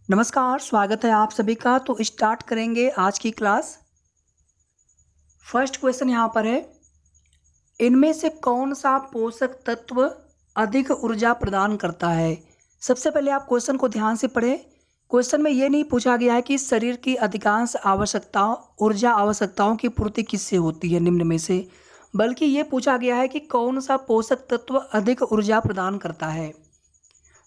नमस्कार, स्वागत है आप सभी का। तो स्टार्ट करेंगे आज की क्लास। फर्स्ट क्वेश्चन यहाँ पर है, इनमें से कौन सा पोषक तत्व अधिक ऊर्जा प्रदान करता है। सबसे पहले आप क्वेश्चन को ध्यान से पढ़ें। क्वेश्चन में ये नहीं पूछा गया है कि शरीर की अधिकांश ऊर्जा आवश्यकताओं की पूर्ति किससे होती है निम्न में से, बल्कि ये पूछा गया है कि कौन सा पोषक तत्व अधिक ऊर्जा प्रदान करता है।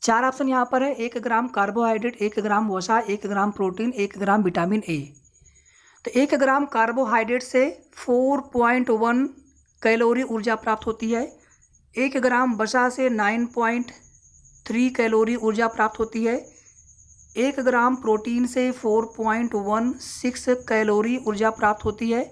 चार ऑप्शन यहाँ पर है, 1 ग्राम कार्बोहाइड्रेट, 1 ग्राम वसा, 1 gram protein, 1 gram vitamin A. तो 1 ग्राम कार्बोहाइड्रेट से 4.1 कैलोरी ऊर्जा प्राप्त होती है। 1 ग्राम वसा से 9.3 कैलोरी ऊर्जा प्राप्त होती है। 1 ग्राम प्रोटीन से 4.16 कैलोरी ऊर्जा प्राप्त होती है।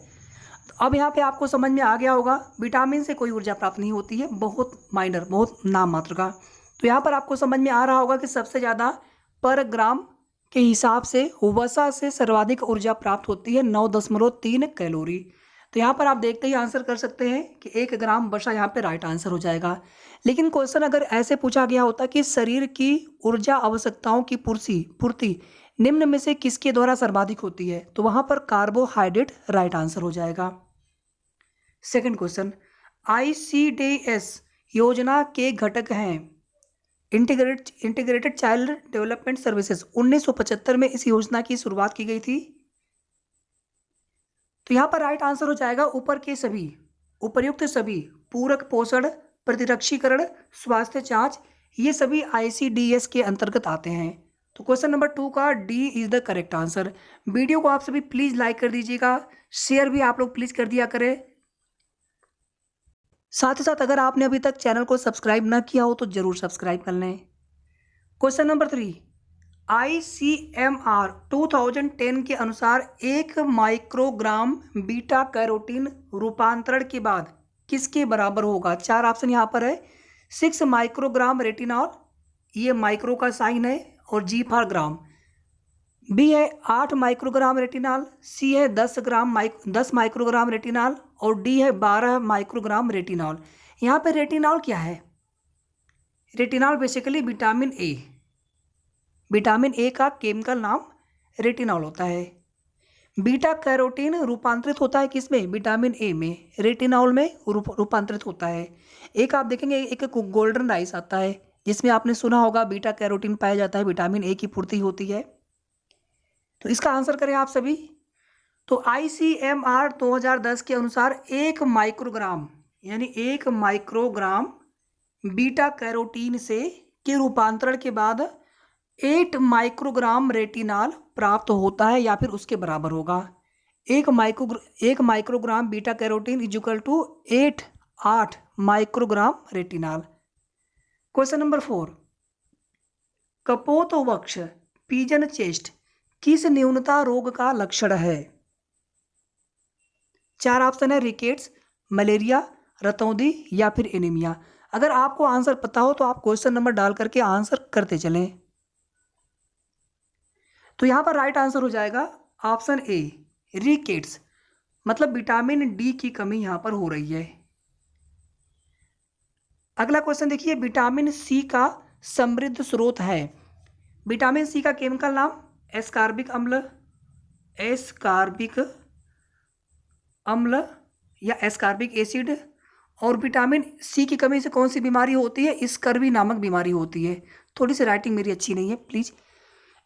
तो अब यहाँ पे आपको समझ में आ गया होगा, विटामिन से कोई ऊर्जा प्राप्त नहीं होती है, बहुत माइनर, बहुत नाम मात्र का। तो यहाँ पर आपको समझ में आ रहा होगा कि सबसे ज़्यादा पर ग्राम के हिसाब से वसा से सर्वाधिक ऊर्जा प्राप्त होती है, 9.3 कैलोरी। तो यहाँ पर आप देखते ही आंसर कर सकते हैं कि 1 ग्राम वसा यहाँ पे राइट आंसर हो जाएगा। लेकिन क्वेश्चन अगर ऐसे पूछा गया होता कि शरीर की ऊर्जा आवश्यकताओं की पूर्ति निम्न में से किसके द्वारा सर्वाधिक होती है, तो वहाँ पर कार्बोहाइड्रेट राइट आंसर हो जाएगा। सेकंड क्वेश्चन, ICDS योजना के घटक हैं इंटीग्रेटेड चाइल्ड डेवलपमेंट सर्विसेज। 1975 में इस योजना की शुरुआत की गई थी। तो यहाँ पर राइट आंसर हो जाएगा ऊपर के सभी, उपर्युक्त सभी, पूरक पोषण, प्रतिरक्षीकरण, स्वास्थ्य जांच, ये सभी ICDS के अंतर्गत आते हैं। तो क्वेश्चन नंबर 2 का D is the correct answer. Video को आप सभी प्लीज लाइक कर दीजिएगा, शेयर भी आप लोग प्लीज कर दिया करें। साथ ही साथ अगर आपने अभी तक चैनल को सब्सक्राइब ना किया हो तो जरूर सब्सक्राइब कर लें। क्वेश्चन नंबर 3, ICMR 2010 के अनुसार 1 माइक्रोग्राम बीटा कैरोटीन रूपांतरण के बाद किसके बराबर होगा। चार ऑप्शन यहाँ पर है, 6 माइक्रोग्राम रेटिनॉल, ये माइक्रो का साइन है, और G फॉर ग्राम। बी है 8 माइक्रोग्राम रेटिनॉल, सी है 10 माइक्रोग्राम रेटिनॉल, और डी है 12 माइक्रोग्राम रेटिनॉल। यहाँ पे रेटिनॉल क्या है? रेटिनॉल बेसिकली विटामिन ए का केमिकल नाम रेटिनॉल होता है। बीटा कैरोटीन रूपांतरित होता है किसमें? विटामिन ए में, रेटिनॉल में रूपांतरित होता है। एक आप देखेंगे एक गोल्डन राइस आता है जिसमें आपने सुना होगा बीटा कैरोटीन पाया जाता है, विटामिन ए की पूर्ति होती है। तो इसका आंसर करें आप सभी। तो ICMR 2010 के अनुसार 1 माइक्रोग्राम यानी 1 माइक्रोग्राम बीटा कैरोटीन से के रूपांतरण के बाद 8 माइक्रोग्राम रेटिनॉल प्राप्त होता है या फिर उसके बराबर होगा। 1 microgram beta carotene is equal to 8 microgram retinol. Question number 4, कपोतवक्ष पिजन चेस्ट किस न्यूनता रोग का लक्षण है? चार ऑप्शन है, रिकेट्स, मलेरिया, रतौंधी या फिर एनीमिया। अगर आपको आंसर पता हो तो आप क्वेश्चन नंबर डाल करके आंसर करते चलें। तो यहां पर राइट आंसर हो जाएगा ऑप्शन ए, रिकेट्स, मतलब विटामिन डी की कमी यहां पर हो रही है। अगला क्वेश्चन देखिए, विटामिन सी का समृद्ध स्रोत है। विटामिन सी का केमिकल नाम एस्कॉर्बिक अम्ल या एस्कॉर्बिक एसिड। और विटामिन सी की कमी से कौन सी बीमारी होती है? स्कर्वी नामक बीमारी होती है। थोड़ी सी राइटिंग मेरी अच्छी नहीं है, प्लीज।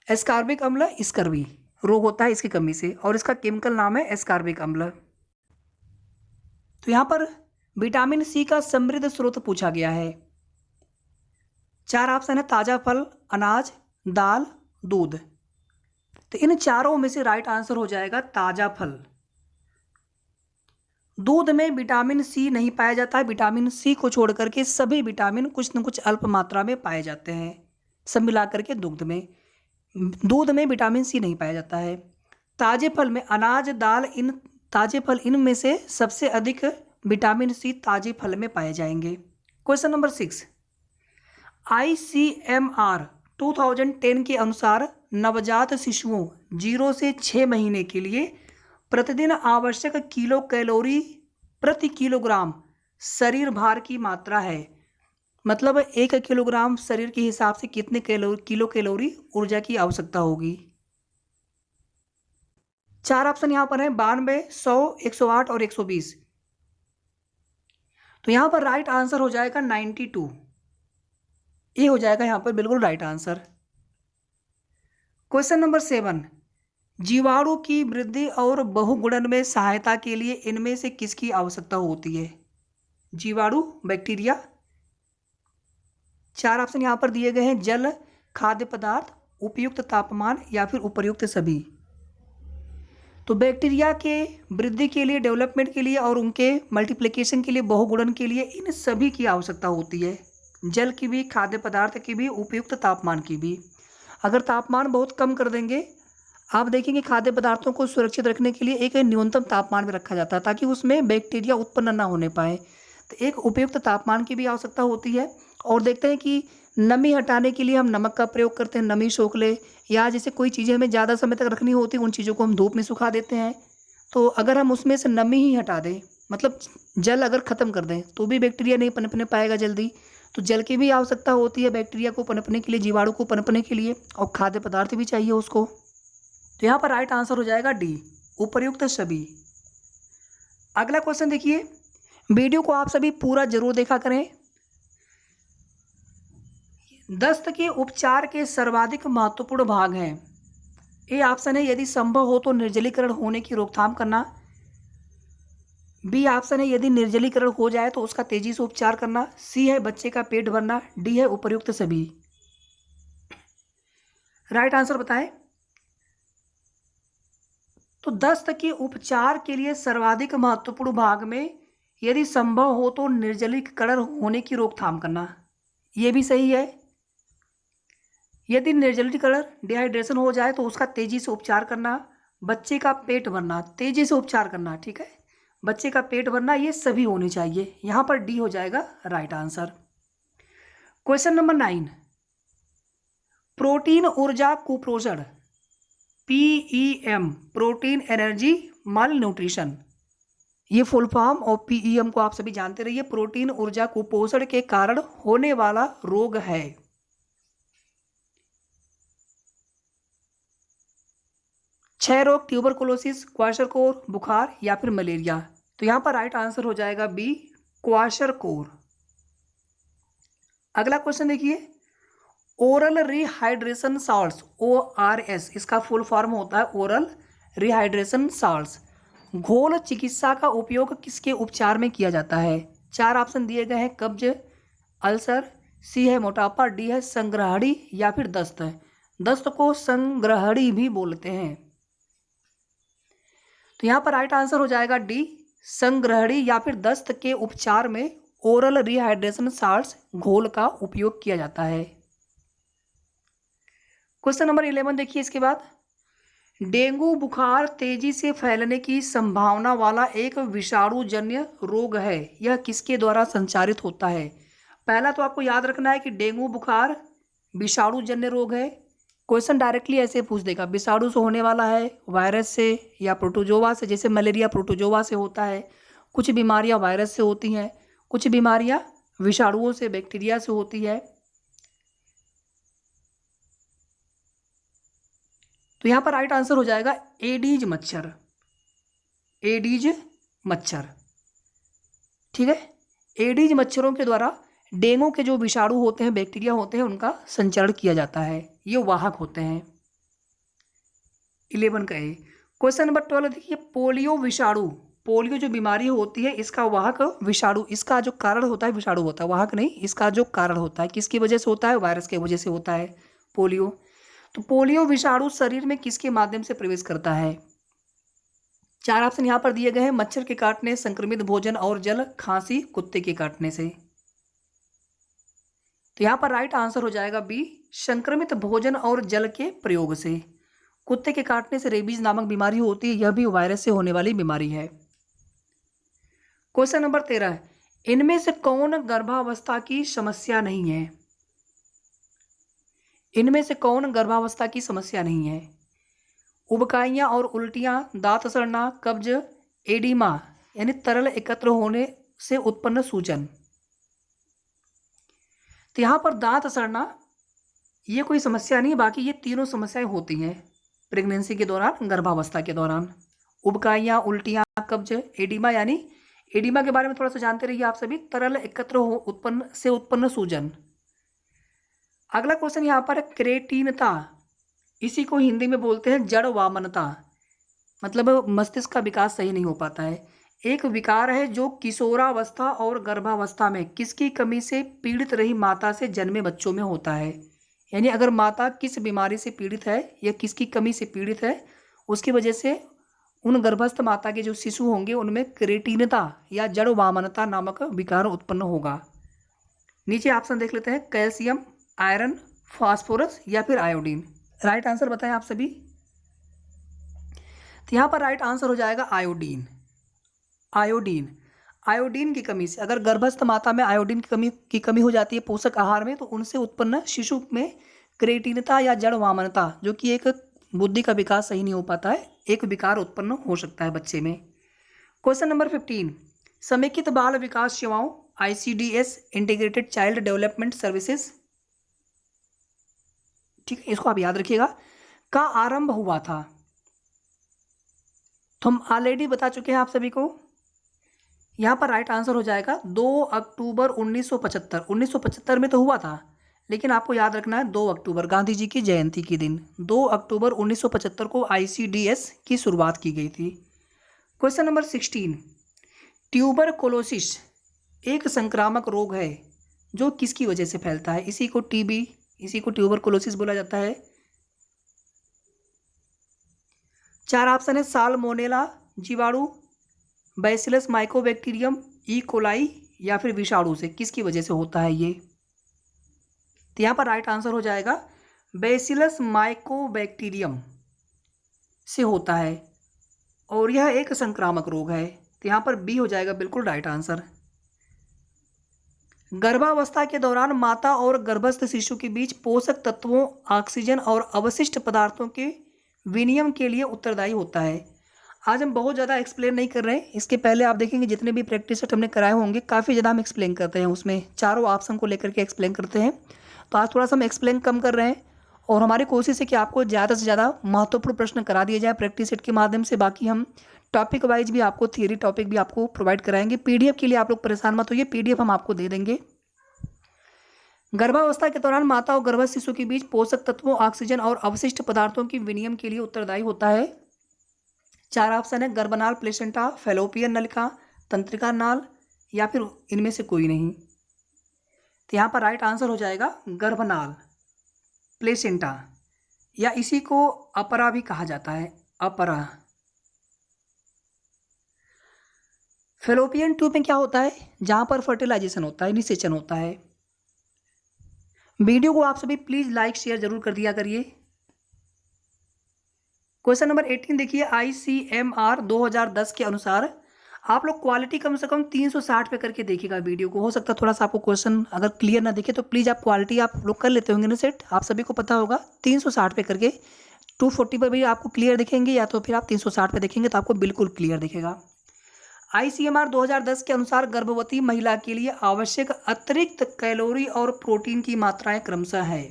एस्कॉर्बिक अम्ल स्कर्वी रोग होता है इसकी कमी से, और इसका केमिकल नाम है एस्कॉर्बिक अम्ल। तो यहां पर विटामिन सी का समृद्ध स्रोत पूछा गया है। चार ऑप्शन है, ताजा फल, अनाज, दाल, दूध। तो इन चारों में से राइट आंसर हो जाएगा ताजा फल। दूध में विटामिन सी नहीं पाया जाता है, विटामिन सी को छोड़ करके सभी विटामिन कुछ न कुछ अल्प मात्रा में पाए जाते हैं, सब मिला करके दूध में विटामिन सी नहीं पाया जाता है। ताजे फल में अनाज, दाल, ताजे फल इनमें से सबसे अधिक विटामिन सी ताजे फल में पाए जाएंगे। क्वेश्चन नंबर 6, ICMR 2010 के अनुसार नवजात शिशुओं 0 से 6 महीने के लिए प्रतिदिन आवश्यक किलो कैलोरी प्रति किलोग्राम शरीर भार की मात्रा है। मतलब 1 किलोग्राम शरीर के हिसाब से कितने किलो कैलोरी ऊर्जा की आवश्यकता होगी। 4 ऑप्शन यहाँ पर है, 92, 100, 108 और 120। तो यहाँ पर राइट आंसर हो जाएगा 92। ये हो जाएगा यहाँ पर बिल्कुल राइट आंसर। क्वेश्चन नंबर 7, जीवाणु की वृद्धि और बहुगुणन में सहायता के लिए इनमें से किसकी आवश्यकता होती है। जीवाणु, बैक्टीरिया। 4 ऑप्शन यहाँ पर दिए गए हैं, जल, खाद्य पदार्थ, उपयुक्त तापमान या फिर उपर्युक्त सभी। तो बैक्टीरिया के वृद्धि के लिए, डेवलपमेंट के लिए और उनके मल्टीप्लिकेशन के लिए, बहुगुणन के लिए इन सभी की आवश्यकता होती है, जल की भी, खाद्य पदार्थ की भी, उपयुक्त तापमान की भी। अगर तापमान बहुत कम कर देंगे, आप देखेंगे खाद्य पदार्थों को सुरक्षित रखने के लिए एक न्यूनतम तापमान में रखा जाता है ताकि उसमें बैक्टीरिया उत्पन्न ना होने पाए। तो एक उपयुक्त तापमान की भी आवश्यकता होती है। और देखते हैं कि नमी हटाने के लिए हम नमक का प्रयोग करते हैं, नमी सोख ले, या जैसे कोई चीज़ें हमें ज़्यादा समय तक रखनी होती है उन चीज़ों को हम धूप में सुखा देते हैं। तो अगर हम उसमें से नमी ही हटा दें, मतलब जल अगर ख़त्म कर दें, तो भी बैक्टीरिया नहीं पनपने पाएगा जल्दी। तो जल की भी आवश्यकता होती है बैक्टीरिया को पनपने के लिए, जीवाणु को पनपने के लिए, और खाद्य पदार्थ भी चाहिए उसको। तो यहाँ पर राइट आंसर हो जाएगा डी, उपर्युक्त सभी। अगला क्वेश्चन देखिए, वीडियो को आप सभी पूरा जरूर देखा करें। दस्त के उपचार के सर्वाधिक महत्वपूर्ण भाग हैं। ए ऑप्शन है, यदि संभव हो तो निर्जलीकरण होने की रोकथाम करना। बी ऑप्शन है, यदि निर्जलीकरण हो जाए तो उसका तेजी से उपचार करना। सी है, बच्चे का पेट भरना। डी है, उपर्युक्त सभी। राइट आंसर बताएं। तो दस्त के उपचार के लिए सर्वाधिक महत्वपूर्ण भाग में यदि संभव हो तो निर्जलीकरण होने की रोकथाम करना, यह भी सही है। यदि निर्जलीकरण, डिहाइड्रेशन हो जाए तो उसका तेजी से उपचार करना। बच्चे का पेट भरना, तेजी से उपचार करना, ठीक है, बच्चे का पेट भरना, ये सभी होने चाहिए। यहां पर डी हो जाएगा right answer. Question number 9, protein ऊर्जा कुपोषण, PEM, प्रोटीन एनर्जी माल न्यूट्रिशन, ये फुल फॉर्म और PEM को आप सभी जानते रहिए। प्रोटीन ऊर्जा कुपोषण के कारण होने वाला रोग है। क्षय रोग, ट्यूबरकुलोसिस, क्वाशरकोर, बुखार या फिर मलेरिया। तो यहां पर राइट आंसर हो जाएगा बी, क्वाशरकोर। अगला क्वेश्चन देखिए, ओरल रिहाइड्रेशन साल्ट्स, ORS, इसका फुल फॉर्म होता है ओरल रिहाइड्रेशन साल्ट्स, घोल चिकित्सा का उपयोग किसके उपचार में किया जाता है। 4 ऑप्शन दिए गए हैं, कब्ज, अल्सर, सी है मोटापा, डी है संग्रहणी या फिर दस्त। दस्त को संग्रहणी भी बोलते हैं। तो यहाँ पर राइट आंसर हो जाएगा डी, संग्रहणी या फिर दस्त के उपचार में ओरल रिहाइड्रेशन साल्ट्स घोल का उपयोग किया जाता है। क्वेश्चन नंबर 11 देखिए, इसके बाद, डेंगू बुखार तेजी से फैलने की संभावना वाला एक विषाणुजन्य रोग है, यह किसके द्वारा संचारित होता है। पहला तो आपको याद रखना है कि डेंगू बुखार विषाणुजन्य रोग है। क्वेश्चन डायरेक्टली ऐसे पूछ देगा, विषाणु से होने वाला है, वायरस से या प्रोटोजोआ से, जैसे मलेरिया प्रोटोजोआ से होता है, कुछ बीमारियां वायरस से होती हैं, कुछ बीमारियां विषाणुओं से, बैक्टीरिया से होती है। तो यहां पर राइट आंसर हो जाएगा एडीज मच्छर, एडीज मच्छर, ठीक है। एडीज मच्छरों के द्वारा डेंगू के जो विषाणु होते हैं, बैक्टीरिया होते हैं, उनका संचरण किया जाता है, ये वाहक होते हैं। 11 का ए। क्वेश्चन नंबर 12 देखिए, पोलियो विषाणु, पोलियो जो बीमारी होती है इसका वाहक विषाणु, इसका जो कारण होता है विषाणु होता है, वाहक नहीं, इसका जो कारण होता है किसकी वजह से होता है, वायरस की वजह से होता है पोलियो। तो पोलियो विषाणु शरीर में किसके माध्यम से प्रवेश करता है। 4 ऑप्शन यहां पर दिए गए हैं, मच्छर के काटने, संक्रमित भोजन और जल, खांसी, कुत्ते के काटने से। तो यहां पर राइट आंसर हो जाएगा बी, संक्रमित भोजन और जल के प्रयोग से। कुत्ते के काटने से रेबीज नामक बीमारी होती है, यह भी वायरस से होने वाली बीमारी है। क्वेश्चन नंबर 13, इनमें से कौन गर्भावस्था की समस्या नहीं है। इनमें से कौन गर्भावस्था की समस्या नहीं है। उबकाइयाँ और उल्टियाँ, दांत सड़ना, कब्ज, एडिमा यानी तरल एकत्र होने से उत्पन्न सूजन। तो यहाँ पर दांत सड़ना ये कोई समस्या नहीं है, बाकी ये तीनों समस्याएं होती हैं प्रेगनेंसी के दौरान, गर्भावस्था के दौरान। उबकाइयाँ, उल्टियाँ, कब्ज, एडिमा, यानी एडिमा के बारे में थोड़ा सा जानते रहिए आप सभी, तरल एकत्र हो उत्पन्न सूजन। अगला क्वेश्चन यहाँ पर क्रेटीनता, इसी को हिंदी में बोलते हैं जड़ वामनता, मतलब मस्तिष्क का विकास सही नहीं हो पाता है। एक विकार है जो किशोरावस्था और गर्भावस्था में किसकी कमी से पीड़ित रही माता से जन्मे बच्चों में होता है। यानी अगर माता किस बीमारी से पीड़ित है या किसकी कमी से पीड़ित है, उसकी वजह से उन गर्भस्थ माता के जो शिशु होंगे उनमें क्रेटीनता या जड़ वामनता नामक विकार उत्पन्न होगा। नीचे ऑप्शन देख लेते हैं, कैल्शियम, आयरन, फास्फोरस या फिर आयोडीन। राइट आंसर बताएं आप सभी। तो यहाँ पर राइट आंसर हो जाएगा आयोडीन। आयोडीन, आयोडीन की कमी से, अगर गर्भस्थ माता में आयोडीन की कमी हो जाती है पोषक आहार में, तो उनसे उत्पन्न शिशु में क्रेटीनता या जड़ वामनता, जो कि एक बुद्धि का विकास सही नहीं हो पाता है, एक विकार उत्पन्न हो सकता है बच्चे में। क्वेश्चन नंबर 15, समेकित बाल विकास सेवाओं ICDS integrated child development services, ठीक है, इसको आप याद रखिएगा, का आरंभ हुआ था। तो हम ऑलरेडी बता चुके हैं आप सभी को। यहाँ पर राइट आंसर हो जाएगा 2 अक्टूबर 1975। 1975 में तो हुआ था, लेकिन आपको याद रखना है 2 अक्टूबर, गांधी जी की जयंती के दिन 2 अक्टूबर 1975 को ICDS की शुरुआत की गई थी। क्वेश्चन नंबर 16, ट्यूबरकुलोसिस एक संक्रामक रोग है जो किसकी वजह से फैलता है। इसी को TB, इसी को ट्यूबरकुलोसिस बोला जाता है। 4 ऑप्शन है, साल्मोनेला जीवाणु, बैसिलस माइकोबैक्टीरियम, ई कोलाई या फिर विषाणु से, किसकी वजह से होता है ये। तो यहाँ पर राइट आंसर हो जाएगा बैसिलस माइकोबैक्टीरियम से होता है और यह एक संक्रामक रोग है। तो यहाँ पर बी हो जाएगा बिल्कुल राइट आंसर। गर्भावस्था के दौरान माता और गर्भस्थ शिशु के बीच पोषक तत्वों, ऑक्सीजन और अवशिष्ट पदार्थों के विनिमय के लिए उत्तरदायी होता है। आज हम बहुत ज़्यादा एक्सप्लेन नहीं कर रहे हैं, इसके पहले आप देखेंगे जितने भी प्रैक्टिस सेट हमने कराए होंगे काफ़ी ज़्यादा हम एक्सप्लेन करते हैं, उसमें चारों ऑप्शन को लेकर के एक्सप्लेन करते हैं। तो आज थोड़ा सा हम एक्सप्लेन कम कर रहे हैं और हमारी कोशिश है कि आपको ज़्यादा से ज़्यादा महत्वपूर्ण प्रश्न करा दिए जाए प्रैक्टिस सेट के माध्यम से। बाकी हम टॉपिक वाइज भी आपको थियरी टॉपिक भी आपको प्रोवाइड कराएंगे। PDF के लिए आप लोग परेशान मत होइए, PDF हम आपको दे देंगे। गर्भावस्था के दौरान माता और गर्भस्थ शिशु के बीच पोषक तत्वों, ऑक्सीजन और अवशिष्ट पदार्थों के विनिमय के लिए उत्तरदायी होता है। 4 ऑप्शन है, गर्भनाल, प्लेसेंटा, फैलोपियन नलिका, तंत्रिका नाल या फिर इनमें से कोई नहीं। तो यहाँ पर राइट आंसर हो जाएगा गर्भनाल, प्लेसेंटा, या इसी को अपरा भी कहा जाता है, अपरा। फैलोपियन ट्यूब में क्या होता है, जहाँ पर फर्टिलाइजेशन होता है, निषेचन होता है। वीडियो को आप सभी प्लीज लाइक शेयर जरूर कर दिया करिए। क्वेश्चन नंबर 18 देखिए, ICMR 2010 के अनुसार आप लोग क्वालिटी कम से कम 360 पे करके देखिएगा वीडियो को। हो सकता है थोड़ा सा आपको क्वेश्चन अगर क्लियर ना दिखे तो प्लीज़ आप क्वालिटी आप लोग कर लेते होंगे ना सेट, आप सभी को पता होगा। 360 पे करके 240 पर भी आपको क्लियर दिखेंगे या तो फिर आप 360 पे देखेंगे तो आपको बिल्कुल क्लियर दिखेगा। ICMR 2010 के अनुसार गर्भवती महिला के लिए आवश्यक अतिरिक्त कैलोरी और प्रोटीन की मात्राएं क्रमशः है।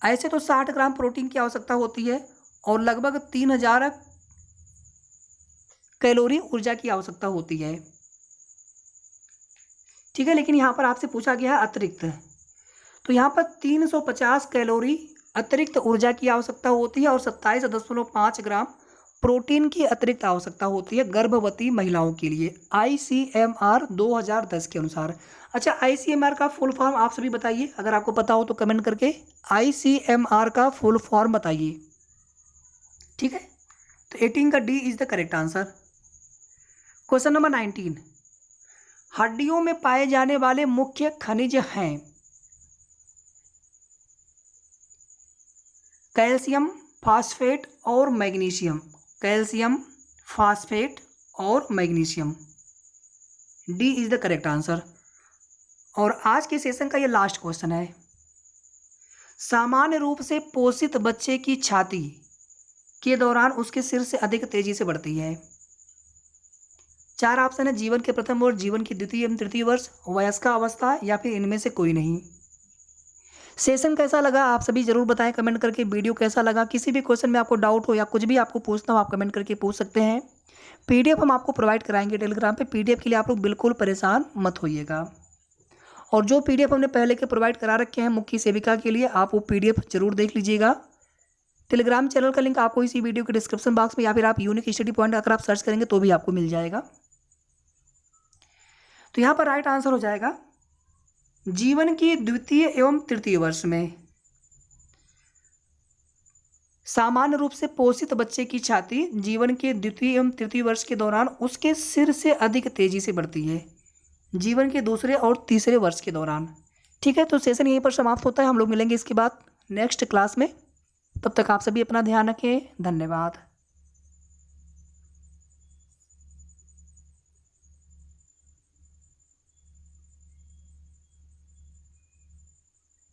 ऐसे तो 60 ग्राम प्रोटीन की आवश्यकता होती है और लगभग 3000 कैलोरी ऊर्जा की आवश्यकता होती है, ठीक है। लेकिन यहाँ पर आपसे पूछा गया है अतिरिक्त, तो यहाँ पर 350 कैलोरी अतिरिक्त ऊर्जा की आवश्यकता होती है और 27.5 ग्राम प्रोटीन की अतिरिक्त आवश्यकता होती है गर्भवती महिलाओं के लिए, ICMR 2010 के अनुसार। अच्छा, ICMR का फुल फॉर्म आप सभी बताइए, अगर आपको पता हो तो कमेंट करके ICMR का फुल फॉर्म बताइए, ठीक है। तो 18 का D is the correct answer. Question number 19, हड्डियों में पाए जाने वाले मुख्य खनिज हैं कैल्शियम, फास्फेट और मैग्नीशियम। कैल्शियम, फास्फेट और magnesium, D is the correct answer. और आज के सेशन का ये लास्ट क्वेश्चन है, सामान्य रूप से पोषित बच्चे की छाती के दौरान उसके सिर से अधिक तेजी से बढ़ती है। 4 ऑप्शन है, जीवन के प्रथम वर्ष, जीवन के द्वितीय एवं तृतीय वर्ष, वयस्का अवस्था या फिर इनमें से कोई नहीं। सेशन कैसा लगा आप सभी जरूर बताएं कमेंट करके। वीडियो कैसा लगा, किसी भी क्वेश्चन में आपको डाउट हो या कुछ भी आपको पूछना हो आप कमेंट करके पूछ सकते हैं। पीडीएफ हम आपको प्रोवाइड कराएंगे टेलीग्राम पे। पीडीएफ के लिए आप लोग बिल्कुल परेशान मत होइएगा। और जो पीडीएफ हमने पहले के प्रोवाइड करा रखे हैं मुख्य सेविका के लिए, आप वो पीडीएफ जरूर देख लीजिएगा। टेलीग्राम चैनल का लिंक आपको इसी वीडियो के डिस्क्रिप्शन बॉक्स में या फिर आप यूनिक स्टडी पॉइंट अगर आप सर्च करेंगे तो भी आपको मिल जाएगा। तो यहाँ पर राइट आंसर हो जाएगा जीवन के द्वितीय एवं तृतीय वर्ष में सामान्य रूप से पोषित बच्चे की छाती जीवन के द्वितीय एवं तृतीय वर्ष के दौरान उसके सिर से अधिक तेजी से बढ़ती है जीवन के दूसरे और तीसरे वर्ष के दौरान। ठीक है, तो सेशन यहीं पर समाप्त होता है। हम लोग मिलेंगे इसके बाद नेक्स्ट क्लास में। तब तक आप सभी अपना ध्यान रखें। धन्यवाद।